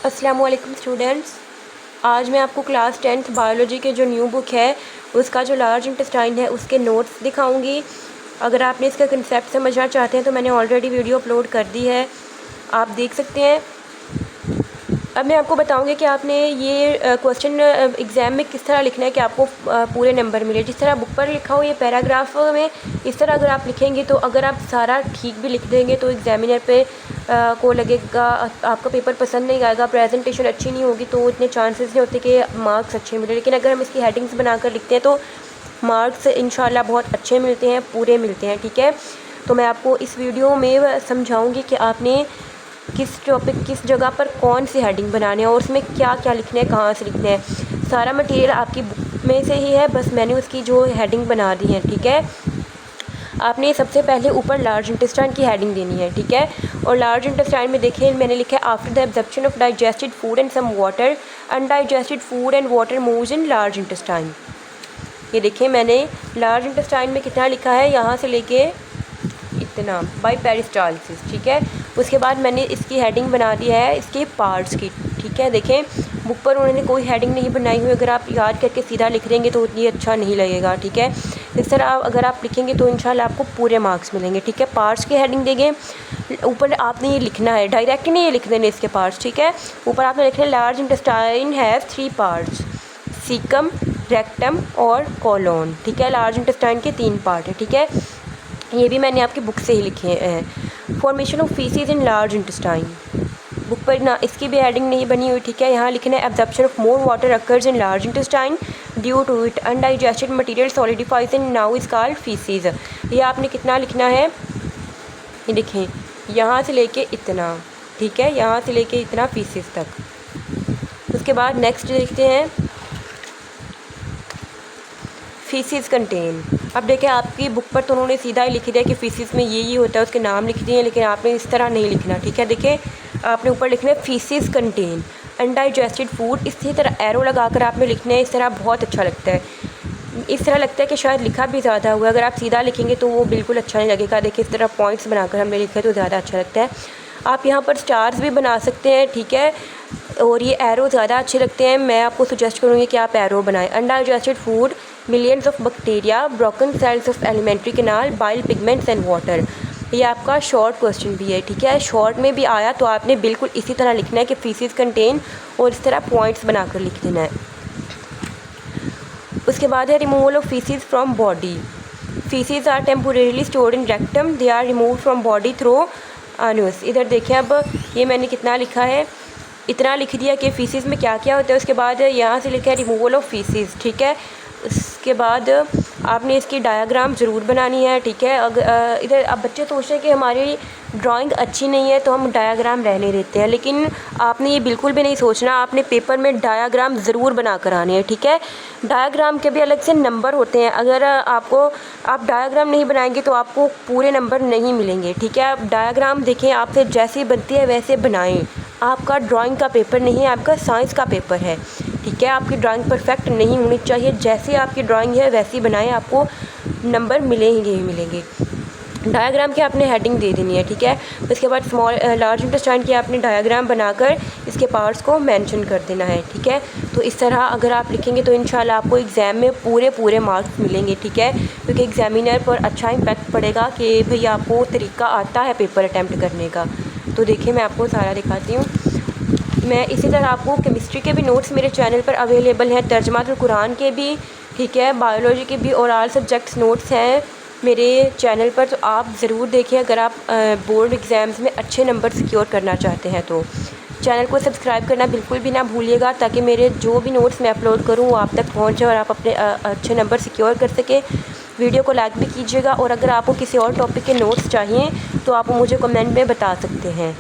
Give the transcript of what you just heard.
अस्सलामुअलैकुम स्टूडेंट्स, आज मैं आपको क्लास 10th बायोलॉजी के जो न्यू बुक है उसका जो लार्ज इंटेस्टाइन है उसके नोट्स दिखाऊंगी। अगर आपने इसका कंसेप्ट समझना चाहते हैं तो मैंने ऑलरेडी वीडियो अपलोड कर दी है, आप देख सकते हैं। अब मैं आपको बताऊंगी कि आपने ये क्वेश्चन एग्ज़ाम में किस तरह लिखना है कि आपको पूरे नंबर मिले। जिस तरह बुक पर लिखा हो ये पैराग्राफ में, इस तरह अगर आप लिखेंगे तो अगर आप सारा ठीक भी लिख देंगे तो एग्ज़ामिनर पे को लगेगा आपका पेपर पसंद नहीं आएगा, प्रेजेंटेशन अच्छी नहीं होगी, तो इतने चांसेस नहीं होते कि मार्क्स अच्छे मिले। लेकिन अगर हम इसकी हेडिंग्स बनाकर लिखते हैं तो मार्क्स इंशाल्लाह बहुत अच्छे मिलते हैं, पूरे मिलते हैं। ठीक है, तो मैं आपको इस वीडियो में समझाऊँगी कि आपने किस टॉपिक किस जगह पर कौन सी हेडिंग बनानी है और उसमें क्या क्या लिखना है, कहाँ से लिखना है। सारा मटेरियल आपकी बुक में से ही है, बस मैंने उसकी जो हेडिंग बना दी है। ठीक है, आपने सबसे पहले ऊपर लार्ज इंटेस्टाइन की हेडिंग देनी है। ठीक है, और लार्ज इंटेस्टाइन में देखिए मैंने लिखा है after the absorption of digested food and some water, undigested food and water moves in large intestine. ये देखिए मैंने लार्ज इंटेस्टाइन में कितना लिखा है, यहाँ से लेके इतना बाय पेरिस्टालसिस। ठीक है, उसके बाद मैंने इसकी हेडिंग बना दी है इसके पार्ट्स की। ठीक है, देखें बुक पर उन्होंने कोई हेडिंग नहीं बनाई हुई, अगर आप याद करके सीधा लिख देंगे तो उतनी अच्छा नहीं लगेगा। ठीक है, इस तरह अगर आप लिखेंगे तो इंशाल्लाह आपको पूरे मार्क्स मिलेंगे। ठीक है, पार्ट्स की हेडिंग देंगे, ऊपर आपने ये लिखना है, डायरेक्ट नहीं ये लिख देने इसके पार्ट्स। ठीक है, ऊपर आपने लिखना है large intestine have 3 parts, caecum, rectum और कोलोन। ठीक है, लार्ज इंटेस्टाइन के 3 पार्ट है। ठीक है, ये भी मैंने आपकी बुक से ही लिखे हैं। Formation of faeces in large intestine, book पर ना इसकी भी हेडिंग नहीं बनी हुई। ठीक है, यहाँ लिखना है absorption of more water occurs in large intestine due to it undigested material solidifies in now is called faeces. ये आपने कितना लिखना है, ये देखें यहाँ से लेके इतना। ठीक है, यहाँ से लेके इतना फीसिस तक। उसके बाद नेक्स्ट देखते हैं फीसिस कंटेन। अब देखें आपकी बुक पर तो उन्होंने सीधा ही लिख दिया कि फीसिस में ये होता है, उसके नाम लिख दिए, लेकिन आपने इस तरह नहीं लिखना। ठीक है, देखें आपने ऊपर लिखना है फीसिस कंटेन अनडाइजेस्टेड फूड, इसी तरह एरो लगाकर आपने लिखना है। इस तरह बहुत अच्छा लगता है, इस तरह लगता है कि शायद लिखा भी ज़्यादा हुआ। अगर आप सीधा लिखेंगे तो वो बिल्कुल अच्छा नहीं लगेगा। देखिए इस तरह पॉइंट्स बनाकर हमने लिखा है तो ज़्यादा अच्छा लगता है। आप यहाँ पर स्टार्स भी बना सकते हैं। ठीक है, और ये एरो ज़्यादा अच्छे लगते हैं, मैं आपको सुजेस्ट करूँगी कि आप एरो बनाएं। Undigested food, millions of bacteria, broken cells of alimentary canal, bile pigments and water. ये आपका शॉर्ट क्वेश्चन भी है। ठीक है, शॉर्ट में भी आया तो आपने बिल्कुल इसी तरह लिखना है कि फीसिस कंटेन, और इस तरह पॉइंट्स बनाकर लिख देना है। उसके बाद है removal of faeces from body. Faeces are temporarily stored in rectum, they are remove from body through anus. इधर देखें, अब ये मैंने कितना लिखा है, इतना लिख दिया कि फीसिस में क्या क्या होता है। उसके बाद यहाँ से लिखा है रिमूवल ऑफ फीसिस। ठीक है, उसके बाद आपने इसकी डायग्राम ज़रूर बनानी है। ठीक है, अगर इधर अब बच्चे सोचते हैं कि हमारी ड्राइंग अच्छी नहीं है तो हम डायग्राम रहने देते हैं, लेकिन आपने ये बिल्कुल भी नहीं सोचना, आपने पेपर में डायग्राम ज़रूर बना कर आने हैं। ठीक है, डायग्राम के भी अलग से नंबर होते हैं, अगर आप डायग्राम नहीं बनाएंगे तो आपको पूरे नंबर नहीं मिलेंगे। ठीक है, आप डायग्राम देखें, आपसे जैसी बनती है वैसे बनाएं। आपका ड्राइंग का पेपर नहीं है, आपका साइंस का पेपर है। ठीक है, आपकी ड्राइंग परफेक्ट नहीं होनी चाहिए, जैसे आपकी ड्राइंग है वैसी बनाएं, आपको नंबर मिलेंगे ही मिलेंगे। डायग्राम की आपने हेडिंग दे देनी है। ठीक है, उसके बाद लार्ज इंटेस्टाइन की आपने डायग्राम बनाकर इसके पार्ट्स को मेंशन कर देना है। ठीक है, तो इस तरह अगर आप लिखेंगे तो इंशाल्लाह आपको एग्ज़ाम में पूरे मार्क्स मिलेंगे। ठीक है, क्योंकि एग्ज़ामिनर पर अच्छा इम्पैक्ट पड़ेगा कि भाई आपको तरीका आता है पेपर अटैम्प्ट करने का। तो देखिए मैं आपको सारा दिखाती हूँ। मैं इसी तरह आपको केमिस्ट्री के भी नोट्स मेरे चैनल पर अवेलेबल हैं, तर्जुमातुल कुरान के भी, ठीक है, बायोलॉजी के भी, और ऑल सब्जेक्ट्स नोट्स हैं मेरे चैनल पर, तो आप ज़रूर देखिए अगर आप बोर्ड एग्ज़ाम्स में अच्छे नंबर सिक्योर करना चाहते हैं। तो चैनल को सब्सक्राइब करना बिल्कुल भी ना भूलिएगा, ताकि मेरे जो भी नोट्स मैं अपलोड करूँ वो आप तक पहुँचे और आप अपने अच्छे नंबर सिक्योर कर सकें। वीडियो को लाइक भी कीजिएगा, और अगर आपको किसी और टॉपिक के नोट्स चाहिए तो आप मुझे कमेंट में बता सकते हैं।